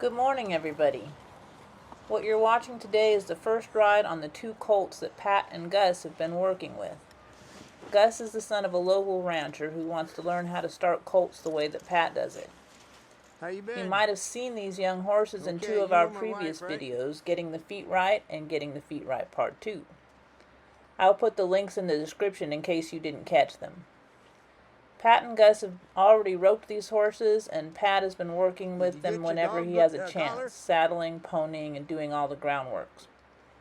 Good morning, everybody. What you're watching today is the first ride on the two colts that Pat and Gus have been working with. Gus is the son of a local rancher who wants to learn how to start colts the way that Pat does it. How you been? You might have seen these young horses in two of our previous videos, Getting the Feet Right and Getting the Feet Right Part 2. I'll put the links in the description in case you didn't catch them. Pat and Gus have already roped these horses, and Pat has been working with them whenever he has a chance, saddling, ponying, and doing all the groundworks.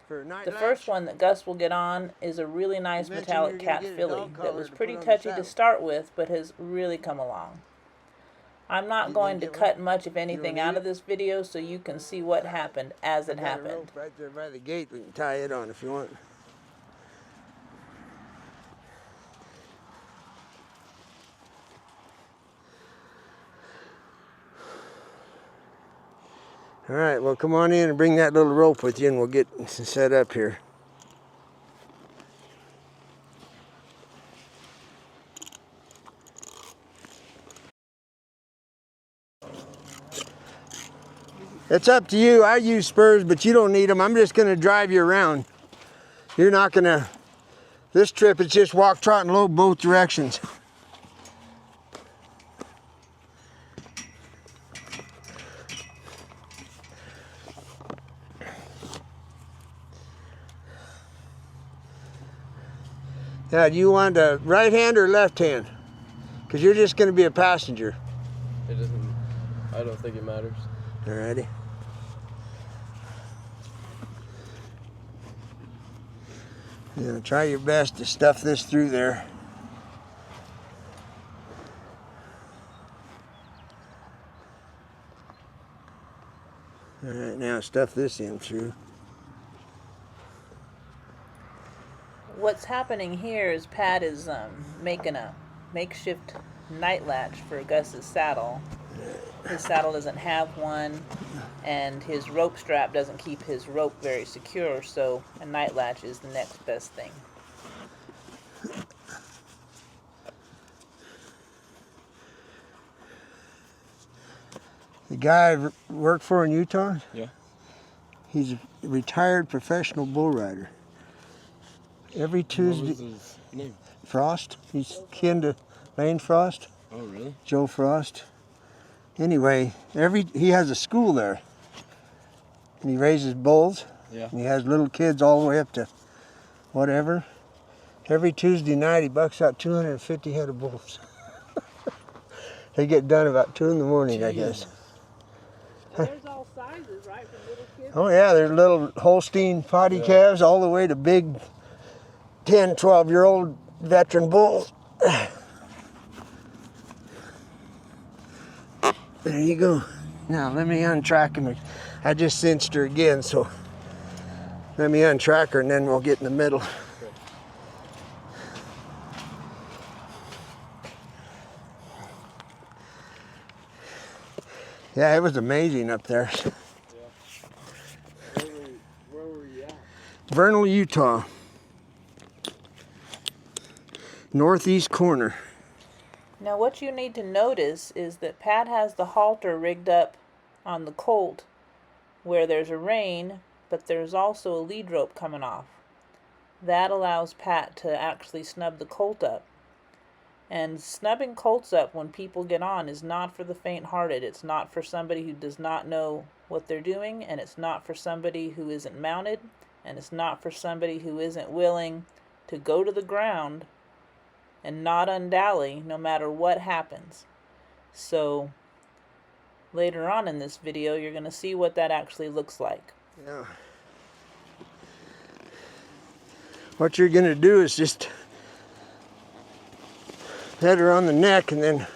The first one that Gus will get on is a really nice metallic cat filly that was pretty touchy to start with, but has really come along. I'm not going to cut much of anything out of this video so you can see what happened as it happened. Right there by the gate, we can tie it on if you want. All right, well, come on in and bring that little rope with you and we'll get set up here. It's up to you. I use spurs, but you don't need them. I'm just going to drive you around. You're not going to... This trip is just walk, trot, and low both directions. Now, do you want a right hand or left hand? Because you're just going to be a passenger. It doesn't... I don't think it matters. Alrighty. Yeah, try your best to stuff this through there. Alright, now stuff this in through. What's happening here is Pat is making a makeshift night latch for Gus's saddle. His saddle doesn't have one, and his rope strap doesn't keep his rope very secure, so a night latch is the next best thing. The guy I worked for in Utah? Yeah. He's a retired professional bull rider. Every Tuesday... What was his name? Frost. He's kin to Lane Frost. Oh, really? Joe Frost. Anyway, he has a school there. And he raises bulls. Yeah. And he has little kids all the way up to whatever. Every Tuesday night he bucks out 250 head of bulls. They get done about 2 in the morning, I guess. And there's all sizes, right? From little kids. Oh yeah, there's little Holstein potty calves all the way to big 10, 12-year-old veteran bulls. There you go. Now let me untrack him. I just cinched her again, so let me untrack her and then we'll get in the middle. Yeah, it was amazing up there. Yeah. Where were you at? Vernal, Utah. Northeast corner. Now what you need to notice is that Pat has the halter rigged up on the colt where there's a rein, but there's also a lead rope coming off. That allows Pat to actually snub the colt up. And snubbing colts up when people get on is not for the faint-hearted. It's not for somebody who does not know what they're doing, and it's not for somebody who isn't mounted, and it's not for somebody who isn't willing to go to the ground and not undally no matter what happens. So later on in this video you're going to see what that actually looks like. Yeah. What you're going to do is just head her on the neck and then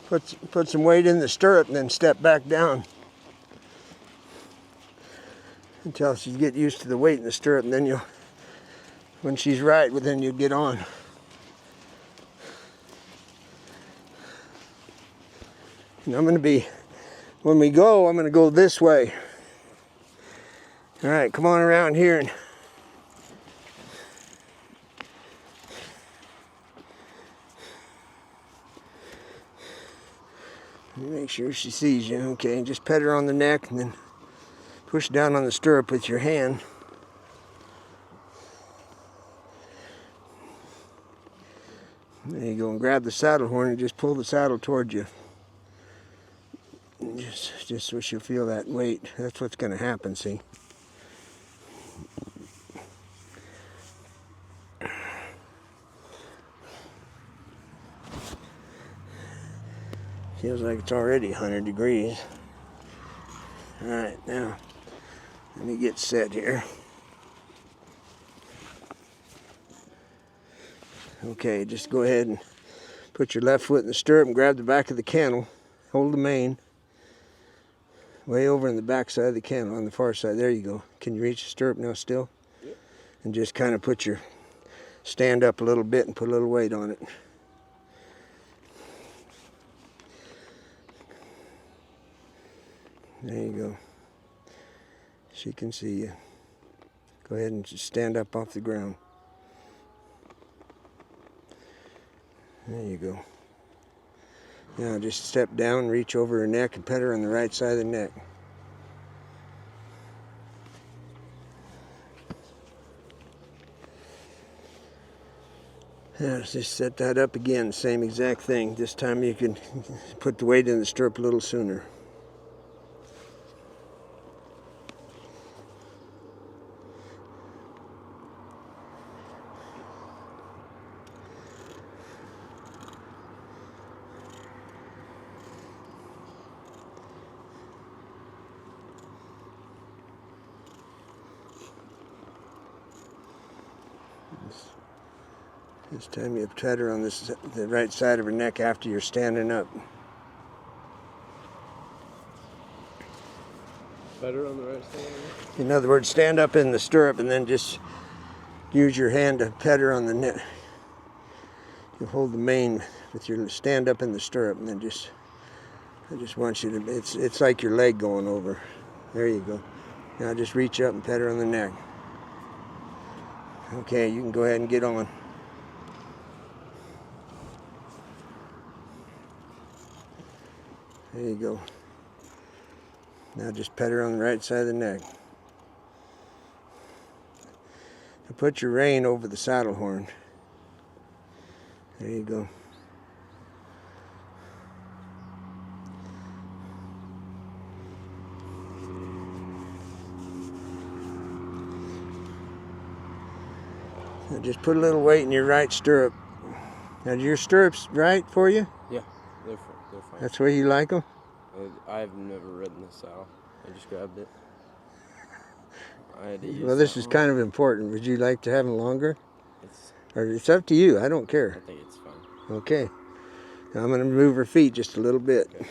put some weight in the stirrup and then step back down until she get used to the weight in the stirrup, and then you'll, when she's right, well, then you get on. And I'm going to be, when we go, I'm going to go this way. All right, come on around here and Make sure she sees you. Okay, just pet her on the neck and then push down on the stirrup with your hand. There you go, and grab the saddle horn and just pull the saddle towards you. And just so she'll feel that weight. That's what's going to happen, see? Feels like it's already 100 degrees. All right, now let me get set here. Okay, just go ahead and put your left foot in the stirrup and grab the back of the cantle. Hold the mane way over in the back side of the cantle on the far side. There you go. Can you reach the stirrup now still? Yep. And just kind of stand up a little bit and put a little weight on it. There you go. She can see you. Go ahead and just stand up off the ground. There you go. Now just step down, reach over her neck and pet her on the right side of the neck. Now just set that up again, same exact thing. This time you can put the weight in the stirrup a little sooner. This time you pet her on the right side of her neck after you're standing up. Better on the right side? In other words, stand up in the stirrup and then just use your hand to pet her on the neck. You hold the mane with your stand up in the stirrup and then I just want you to, it's like your leg going over. There you go. Now just reach up and pet her on the neck. Okay, you can go ahead and get on. There you go. Now just pet her on the right side of the neck. Now put your rein over the saddle horn. There you go. Now just put a little weight in your right stirrup. Now, do your stirrups right for you? Yeah, they're fine. That's where you like them? I've never ridden this saddle. I just grabbed it. I had to use Well, this is kind of important. Would you like to have them longer? Or it's up to you. I don't care. I think it's fine. Okay. Now I'm going to move her feet just a little bit. Okay.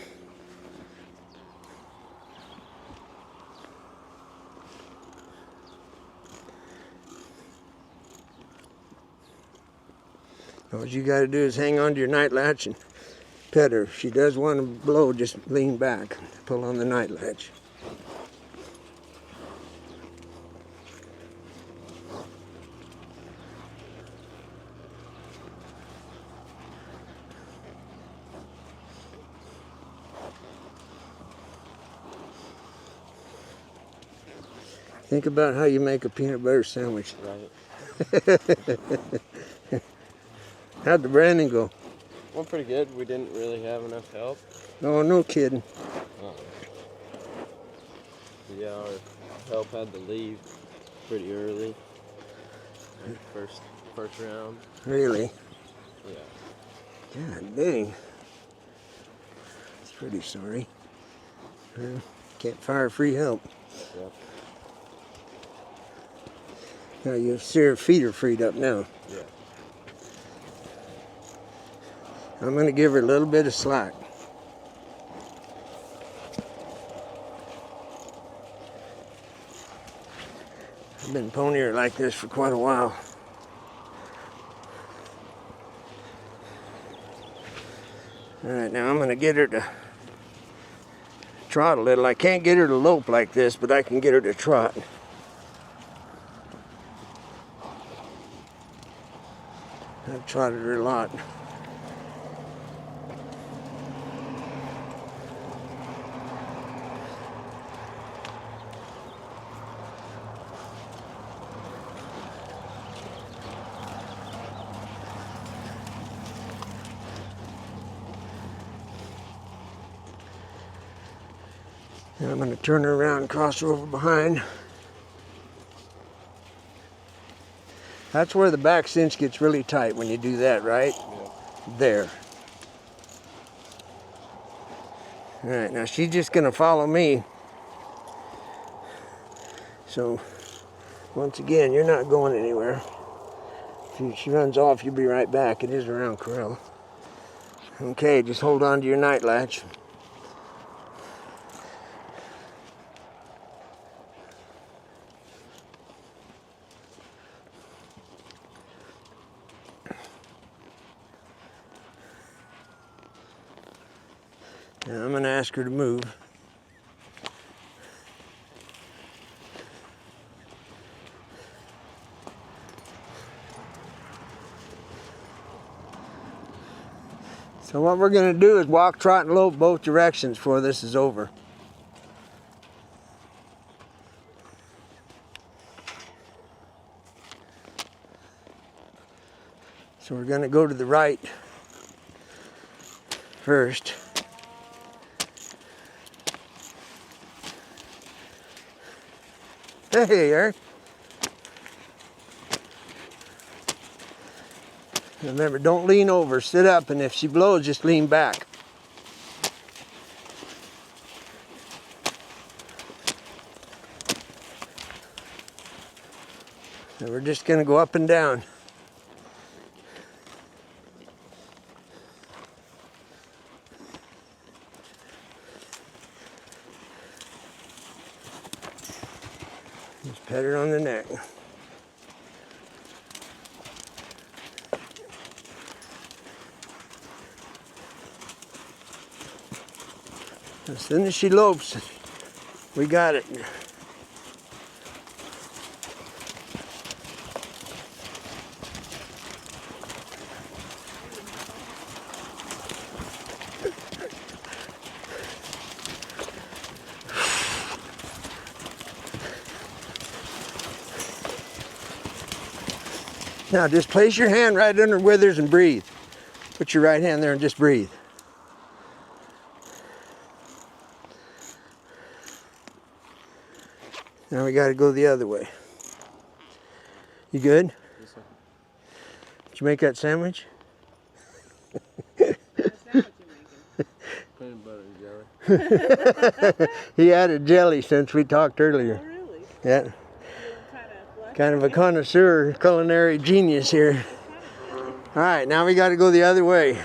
All you got to do is hang on to your night latch and pet her. If she does want to blow, just lean back, pull on the night latch. Think about how you make a peanut butter sandwich. Right. How'd the branding go? Went pretty good. We didn't really have enough help. Oh, no kidding. Yeah, our help had to leave pretty early. Like first round. Really? Yeah. God dang. That's pretty sorry. Can't fire free help. Yep. Now you see her feet are freed up now. Yeah. I'm going to give her a little bit of slack. I've been ponying her like this for quite a while. All right, now I'm going to get her to trot a little. I can't get her to lope like this, but I can get her to trot. I've trotted her a lot. And I'm going to turn her around and cross her over behind. That's where the back cinch gets really tight when you do that, right? Yeah. There. All right, now she's just going to follow me. So, once again, you're not going anywhere. If she runs off, you'll be right back. It is around corral. Okay, just hold on to your night latch. Now I'm going to ask her to move. So what we're going to do is walk, trot, and lope both directions before this is over. So we're going to go to the right first. Hey, Eric. Remember, don't lean over. Sit up, and if she blows, just lean back. And we're just going to go up and down. Just pet her on the neck. As soon as she lopes, we got it. Now just place your hand right under her withers and breathe. Put your right hand there and just breathe. Now we got to go the other way. You good? Yes, sir. Did you make that sandwich? Peanut butter and jelly. He added jelly since we talked earlier. Oh, really? Yeah. Kind of a connoisseur, culinary genius here. All right, now we got to go the other way.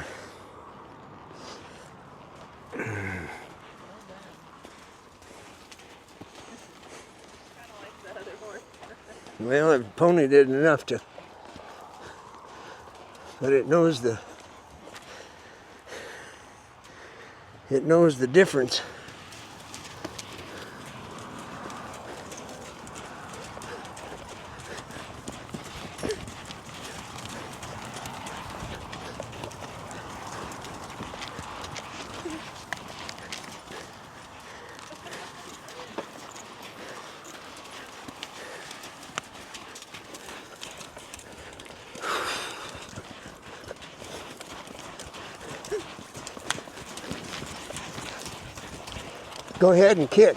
Well, the pony didn't enough to, but it knows the difference. Go ahead and kick.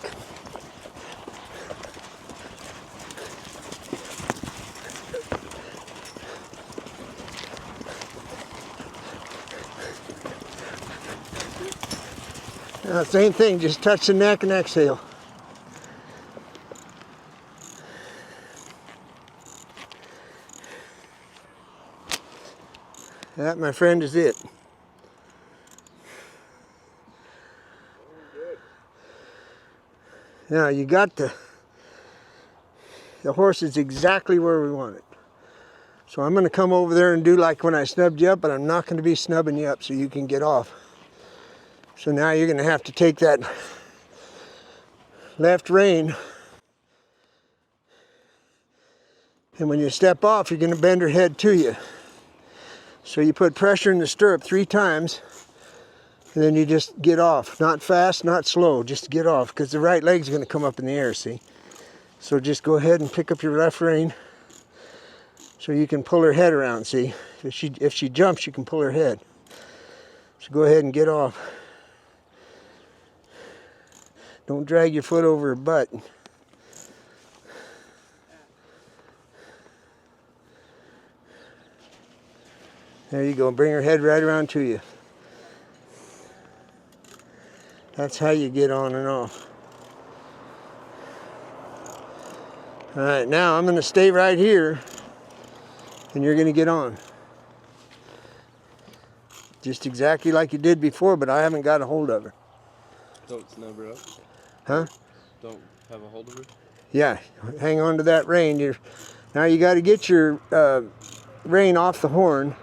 Now, same thing, just touch the neck and exhale. That, my friend, is it. Now you got the horse is exactly where we want it. So I'm going to come over there and do like when I snubbed you up, but I'm not going to be snubbing you up so you can get off. So now you're going to have to take that left rein, and when you step off, you're going to bend her head to you. So you put pressure in the stirrup 3 times, and then you just get off. Not fast, not slow, just get off, because the right leg's going to come up in the air, see? So just go ahead and pick up your left rein so you can pull her head around, see? If she jumps, you can pull her head. So go ahead and get off. Don't drag your foot over her butt. There you go. Bring her head right around to you. That's how you get on and off. All right, now I'm going to stay right here, and you're going to get on. Just exactly like you did before, but I haven't got a hold of her. Don't snub her up? Huh? Don't have a hold of her? Yeah, hang on to that rein. Now you got to get your rein off the horn.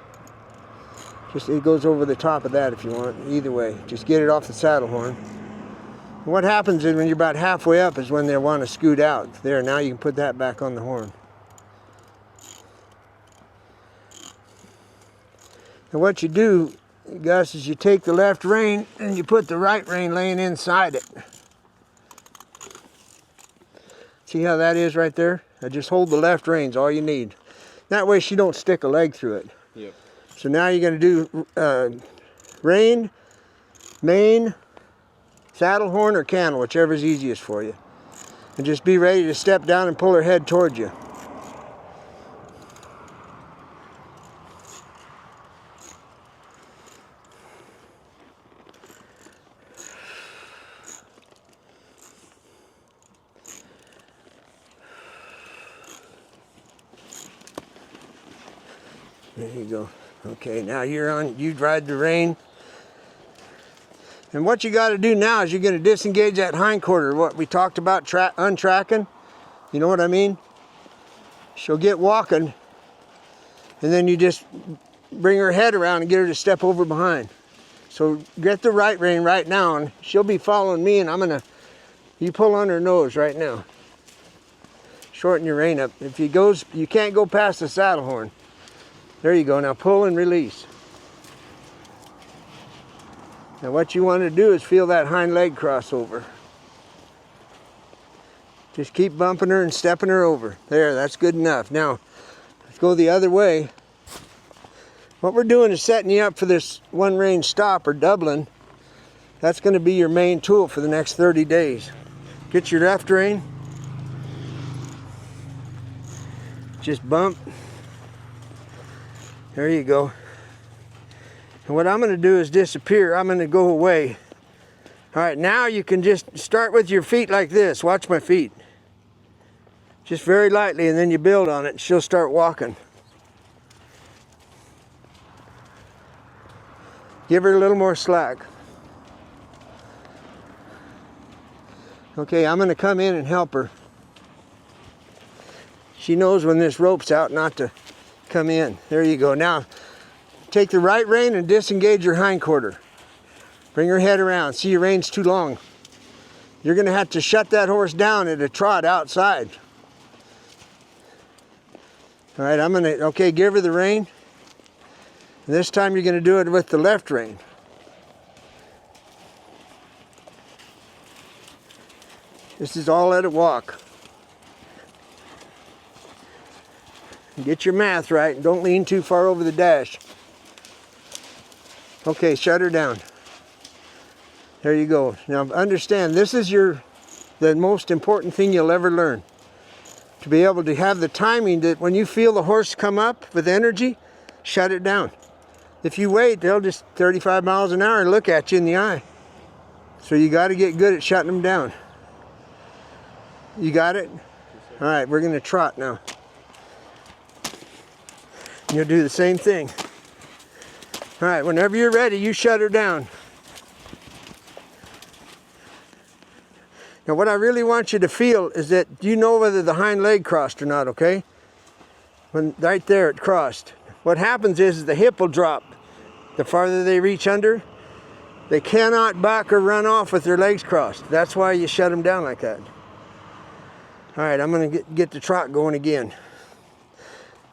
Just it goes over the top of that if you want. Either way, just get it off the saddle horn. And what happens is when you're about halfway up is when they want to scoot out. There, now you can put that back on the horn. And what you do, Gus, is you take the left rein and you put the right rein laying inside it. See how that is right there? Now just hold the left reins, all you need. That way she don't stick a leg through it. Yep. So now you're going to do rein, mane, saddle horn, or cantle, whichever's easiest for you. And just be ready to step down and pull her head towards you. There you go. Okay, now you're on, you ride the rein. And what you got to do now is you're going to disengage that hindquarter, what we talked about untracking. You know what I mean? She'll get walking, and then you just bring her head around and get her to step over behind. So get the right rein right now, and she'll be following me, and you pull on her nose right now. Shorten your rein up. If he goes, you can't go past the saddle horn. There you go. Now pull and release. Now what you want to do is feel that hind leg cross over. Just keep bumping her and stepping her over. There, that's good enough. Now, let's go the other way. What we're doing is setting you up for this one rein stop or doubling. That's going to be your main tool for the next 30 days. Get your left rein. Just bump. There you go. And what I'm going to do is disappear. I'm going to go away. All right, now you can just start with your feet like this. Watch my feet. Just very lightly, and then you build on it. She'll start walking. Give her a little more slack. Okay, I'm going to come in and help her. She knows when this rope's out not to come in. There you go. Now, take the right rein and disengage your hindquarter. Bring her head around. See, your rein's too long. You're going to have to shut that horse down at a trot outside. All right, okay, give her the rein. And this time you're going to do it with the left rein. This is all let it walk. Get your math right. Don't lean too far over the dash. Okay, shut her down. There you go. Now understand, this is the most important thing you'll ever learn. To be able to have the timing that when you feel the horse come up with energy, shut it down. If you wait, they'll just 35 miles an hour and look at you in the eye. So you got to get good at shutting them down. You got it? All right, we're going to trot now. You'll do the same thing. All right, whenever you're ready, you shut her down. Now what I really want you to feel is that you know whether the hind leg crossed or not, okay? When right there it crossed. What happens is the hip will drop. The farther they reach under, they cannot buck or run off with their legs crossed. That's why you shut them down like that. All right, I'm gonna get the trot going again.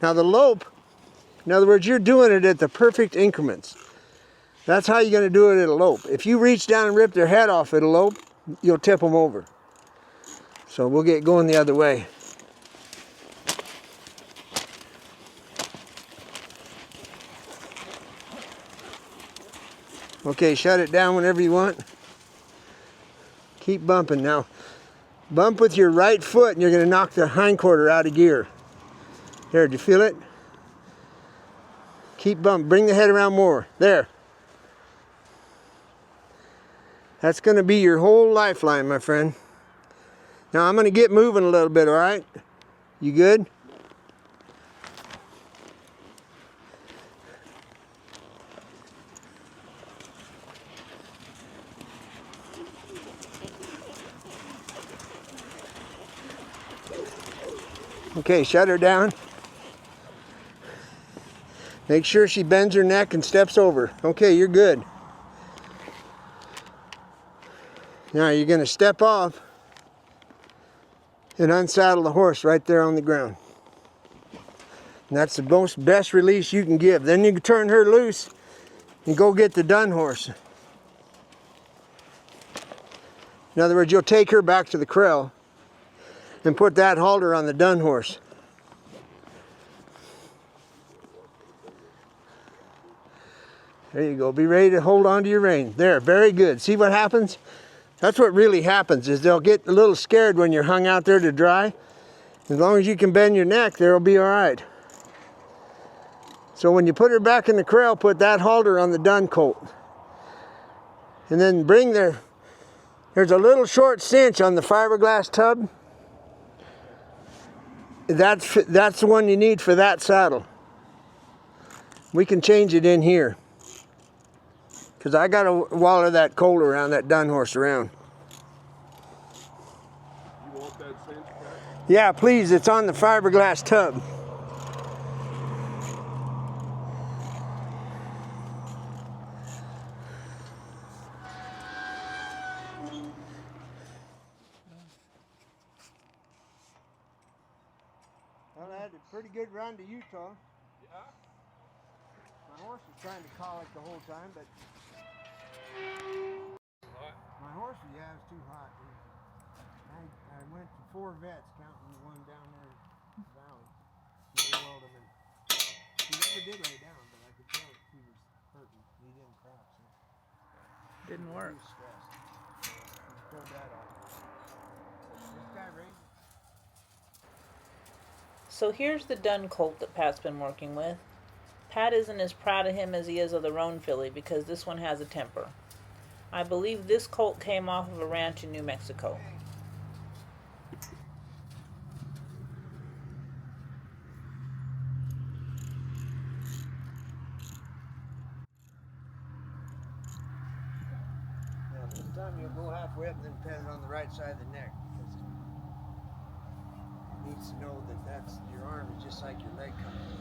Now the lope, in other words, you're doing it at the perfect increments. That's how you're gonna do it at a lope. If you reach down and rip their head off at a lope, you'll tip them over. So we'll get going the other way. Okay, shut it down whenever you want. Keep bumping now. Bump with your right foot and you're going to knock the hindquarter out of gear. There, do you feel it? Keep bumping. Bring the head around more. There. That's going to be your whole lifeline, my friend. Now I'm going to get moving a little bit, all right? You good? Okay, shut her down. Make sure she bends her neck and steps over. Okay, you're good. Now you're going to step off and unsaddle the horse right there on the ground. And that's the best release you can give. Then you can turn her loose and go get the dun horse. In other words, you'll take her back to the corral and put that halter on the dun horse. There you go. Be ready to hold on to your rein. There, very good. See what happens? That's what really happens, is they'll get a little scared when you're hung out there to dry. As long as you can bend your neck, they'll be all right. So when you put her back in the corral, put that halter on the dun colt. And then there's a little short cinch on the fiberglass tub. That's the one you need for that saddle. We can change it in here, because I got to waller that colt around, that dun horse around. You want that cinch back? Yeah, please, it's on the fiberglass tub. Well, I had a pretty good run to Utah. Yeah. My horse was trying to colic the whole time, but my horse, yeah, it was too hot. I went to 4 vets, counting the one down there in the valley. They welled him, and he never did lay down, but I could tell that he was hurting. He didn't crack, so Didn't work. he was stressed. So he pulled that off. This guy raised. So here's the dun colt that Pat's been working with. Pat isn't as proud of him as he is of the roan filly because this one has a temper. I believe this colt came off of a ranch in New Mexico. Now this time you'll go halfway up and then pet it on the right side of the neck, because it needs to know that that's your arm is just like your leg coming.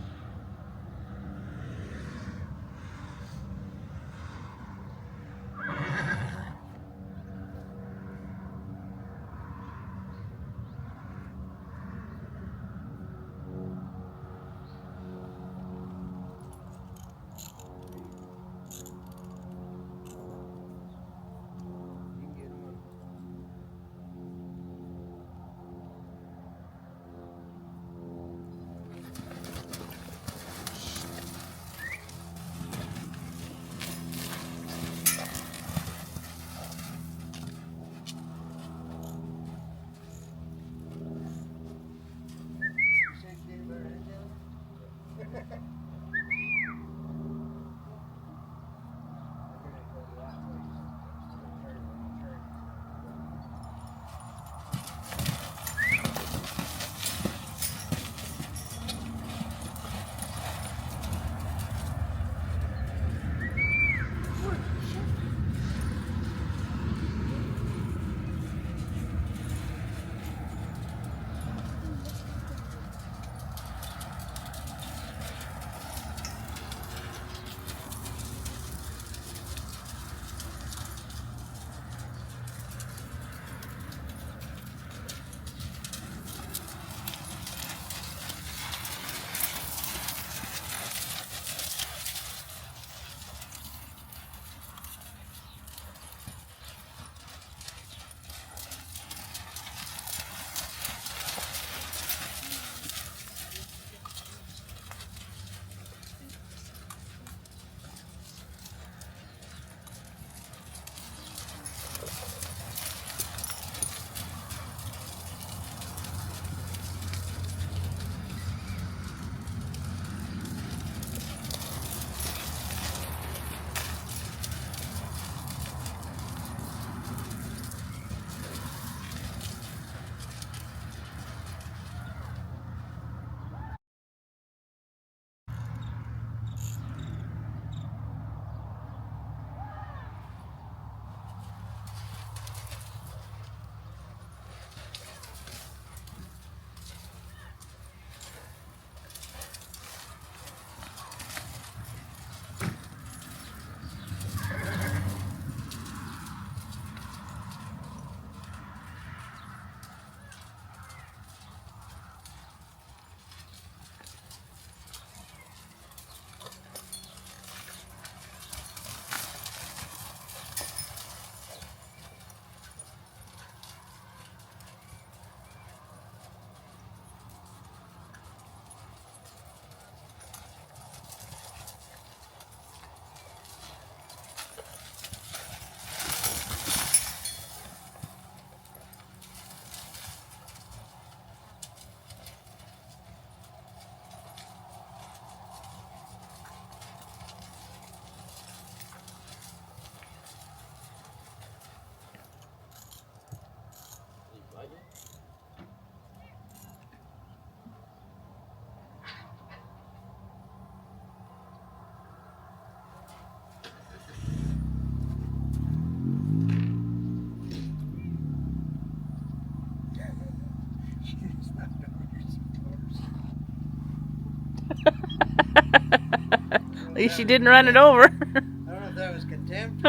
At least she didn't run it over. I don't know if that was contempt.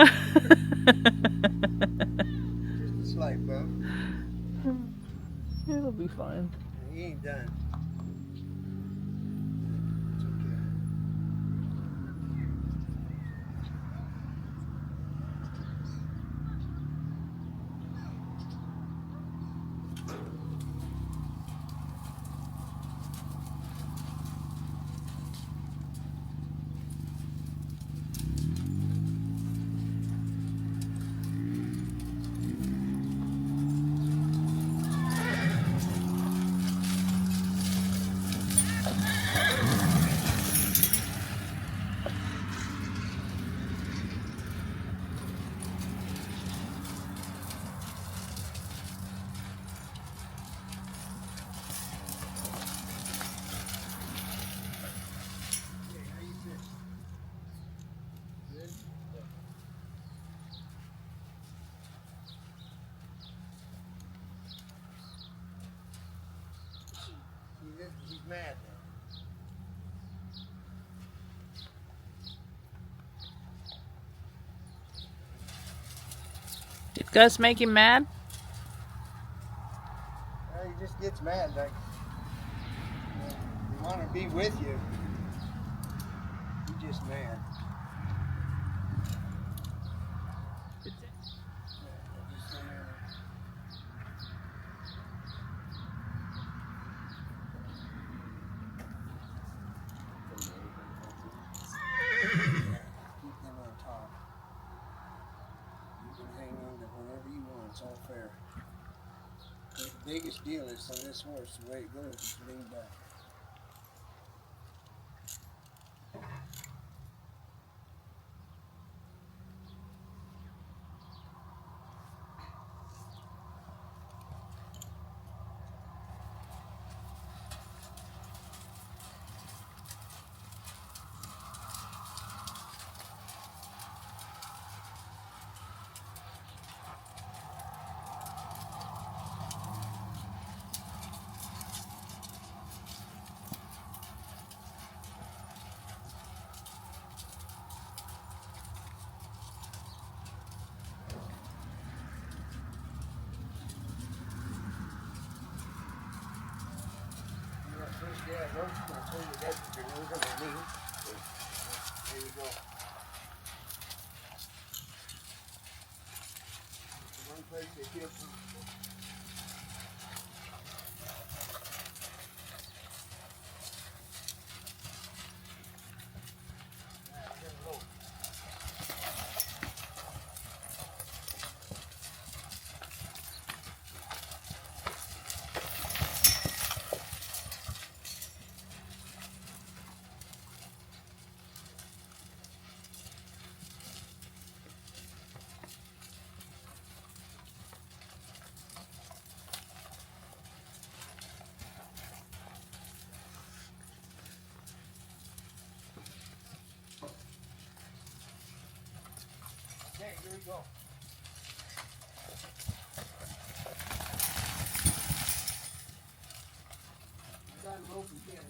Just a slight bump. It'll be fine. He ain't done. He's mad now. Did Gus make him mad? Well, he just gets mad, like they want to be with you. He's just mad. Keep him on top. You can hang on to whatever you want, it's all fair. The biggest deal is on this horse, the way it goes, is lean back. Yeah, don't you gonna turn your head with your nose on my knee. There you go. The one place they feel comfortable. Low. Okay, here we go. Got him open again,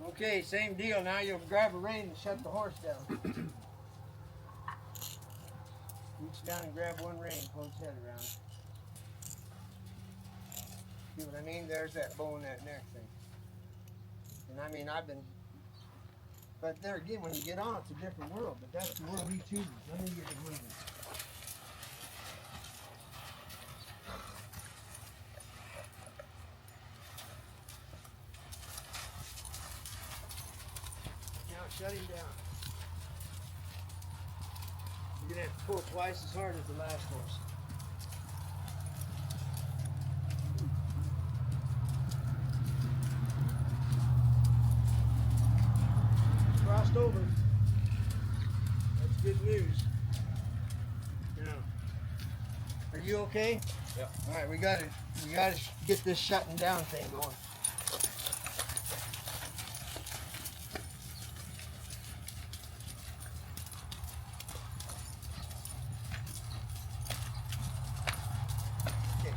okay, same deal. Now you'll grab a rein and shut the horse down. Reach down and grab one rein, pull his head around. See what I mean? There's that bow in that neck thing. And I mean, but there again, when you get on, it's a different world. But that's the world he chooses. Let me get it moving. Now shut him down. You're going to have to pull twice as hard as the last horse. Crossed over. That's good news. Now, are you okay? Yeah. All right, we gotta get this shutting down thing going.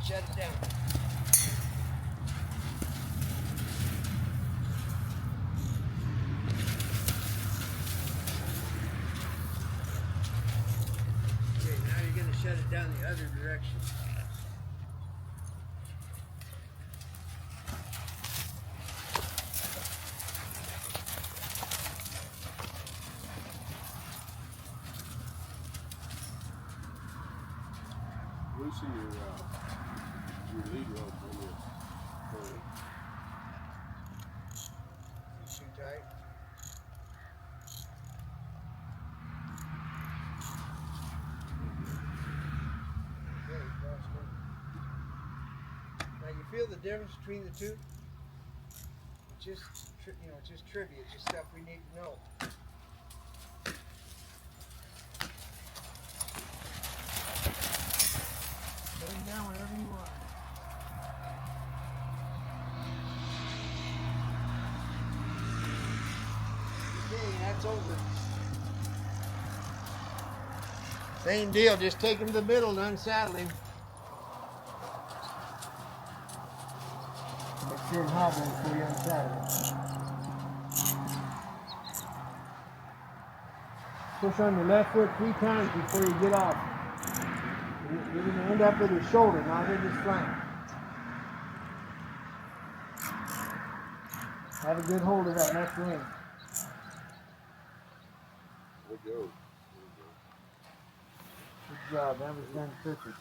shut it down. Okay, now you're going to shut it down the other direction. Loosen your lead rope on your pony. It's too tight. Okay, that's good. Now you feel the difference between the two? It's just, it's just trivia, it's just stuff we need to know. Put them down wherever you want. Okay, that's over. Same deal, just take him to the middle and unsaddle him. Make sure and hobble before you unsaddle him. Push on your left foot 3 times before you get off. You're going to end up with his shoulder, not with his flank. Have a good hold of that left wing. There we go. Good job, that was done perfect.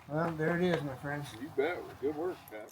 Well, there it is, my friends. You bet. Good work, Pat.